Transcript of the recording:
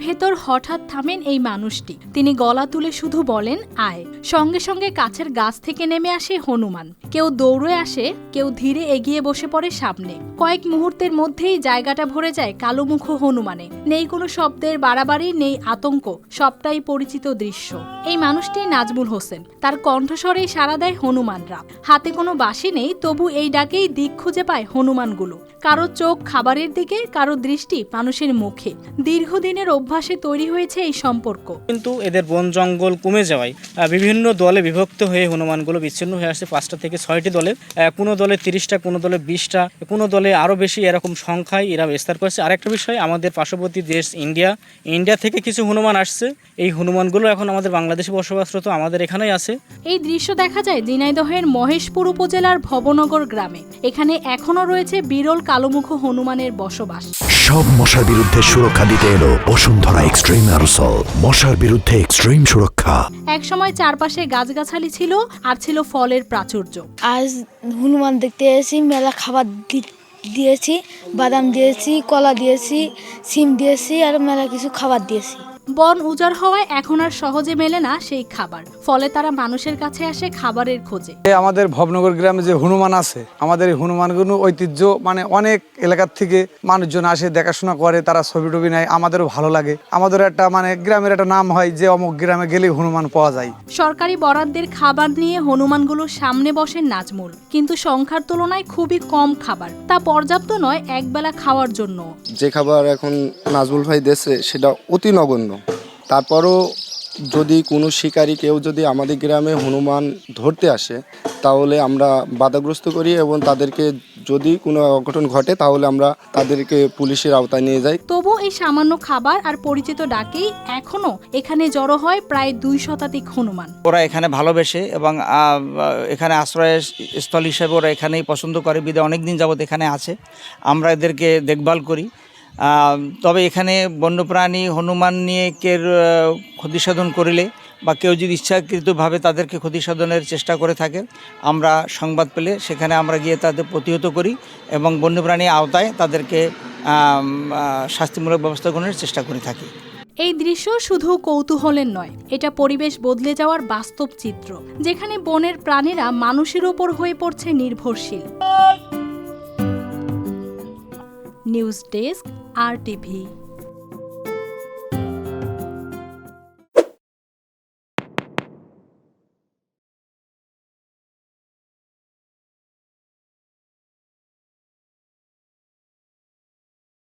ভেতর হঠাৎ থামেন এই মানুষটি। তিনি গলা তুলে শুধু বলেন আয়। সঙ্গে সঙ্গে কাছের গাছ থেকে নেমে আসে হনুমান। কেউ দৌড়ে আসে, কেউ ধীরে এগিয়ে বসে পড়ে সামনে। কয়েক মুহূর্তের মধ্যেই জায়গাটা ভরে যায় কালোমুখ হনুমানে। নেই কোনো শব্দের বাড়াবাড়ি, নেই আতঙ্ক, সবটাই পরিচিত দৃশ্য। এই মানুষটি নাজমুল হোসেন। তার কণ্ঠস্বরেই সাড়া দেয় হনুমানরা। হাতে কোনো বাঁশি নেই, তবু এই ডাকেই দিক খুঁজে পায় হনুমানগুলো। কারো চোখ খাবারের দিকে, কারো দৃষ্টি মানুষের মুখে। দীর্ঘদিনের অভ্যাসে তৈরি হয়েছে এই সম্পর্ক। কিন্তু এদের বন জঙ্গল কমে যাওয়ায় বিভিন্ন দলে বিভক্ত হয়ে হনুমানগুলো বিচ্ছিন্ন হয়ে আসছে 5টা থেকে 6টি দলে। কোনো দলে 30টা, কোনো দলে 20টা, কোনো দলে আরও বেশি, এরকম সংখ্যায় এরা বিস্তার করেছে। আরেকটা বিষয়, আমাদের পার্শ্ববর্তী দেশ ইন্ডিয়া থেকে কিছু হনুমান আসছে। এই হনুমানগুলো এখন আমাদের বাংলাদেশে বসবাসরত, আমাদের এখানেই আছে। এই দৃশ্য দেখা যায় ঝিনাইদহের মহেশপুর উপজেলার ভবনগর গ্রামে। এখানে এখনো রয়েছে বিরল কালোমুখ হনুমানের বসবাস। সব মশার বিরুদ্ধে সুরক্ষা দিতে এলো বসুন্ধরা এক্সট্রিম অ্যারোসল। মশার বিরুদ্ধে এক্সট্রিম সুরক্ষা। একসময় চারপাশে গাছগাছালি ছিল, আর ছিল ফলের প্রাচুর্য। আজ হনুমান দেখতে এসেছি, মেলা খাবার দিয়েছি, বাদাম দিয়েছি, কলা দিয়েছি, সিম দিয়েছি, আর মেলা কিছু খাবার দিয়েছি। বন উজাড় হওয়ায় এখন আর সহজে মেলে না সেই খাবার। ফলে তারা মানুষের কাছে আসে খাবারের খোঁজে। আমাদের ভবনগর গ্রামে যে হনুমান আছে, আমাদের এই হনুমানগুলো ঐতিহ্য, অনেক এলাকার থেকে মানুষজন আসে, দেখাশোনা করে, তারা ছবি টবি নেয়। আমাদেরও ভালো লাগে। আমাদের একটা গ্রামের একটা নাম হয় যে অমুক গ্রামে গেলেই হনুমান পাওয়া যায়। সরকারি বরাদ্দের খাবার নিয়ে হনুমানগুলোর সামনে বসেন নাজমুল। কিন্তু সংখ্যার তুলনায় খুবই কম খাবার। তা পর্যাপ্ত নয় একবেলা খাওয়ার জন্য। যে খাবার এখন নাজমুল ভাই দিয়েছে সেটা অতি নগণ্য। তারপরও যদি কোনো শিকারী কেউ যদি আমাদের গ্রামে হনুমান ধরতে আসে, তাহলে আমরা বাধাগ্রস্ত করি এবং তাদেরকে যদি কোনো অঘটন ঘটে তাহলে আমরা তাদেরকে পুলিশের আওতায় নিয়ে যাই। তবু এই সামান্য খাবার আর পরিচিত ডাকেই এখনো এখানে জড়ো হয় প্রায় 2 শতাধিক হনুমান। ওরা এখানে ভালোবেসে এবং এখানে আশ্রয়স্থল হিসেবে ওরা এখানেই পছন্দ করে, বিধায় অনেক দিন যাবৎ এখানে আছে। আমরা এদেরকে দেখভাল করি। তবে এখানে বন্যপ্রাণী হনুমান নিয়ে কেউ ক্ষতিসাধন করিলে বা কেউ যদি ইচ্ছাকৃতভাবে তাদেরকে ক্ষতিসাধনের চেষ্টা করে থাকে, আমরা সংবাদ পেলে সেখানে আমরা গিয়ে তাদের প্রতিহত করি এবং বন্যপ্রাণী আওতায় তাদেরকে শাস্তিমূলক ব্যবস্থা গ্রহণের চেষ্টা করে থাকি। এই দৃশ্য শুধু কৌতূহলের নয়, এটা পরিবেশ বদলে যাওয়ার বাস্তব চিত্র, যেখানে বনের প্রাণীরা মানুষের উপর হয়ে পড়ছে নির্ভরশীল। News desk, RTV।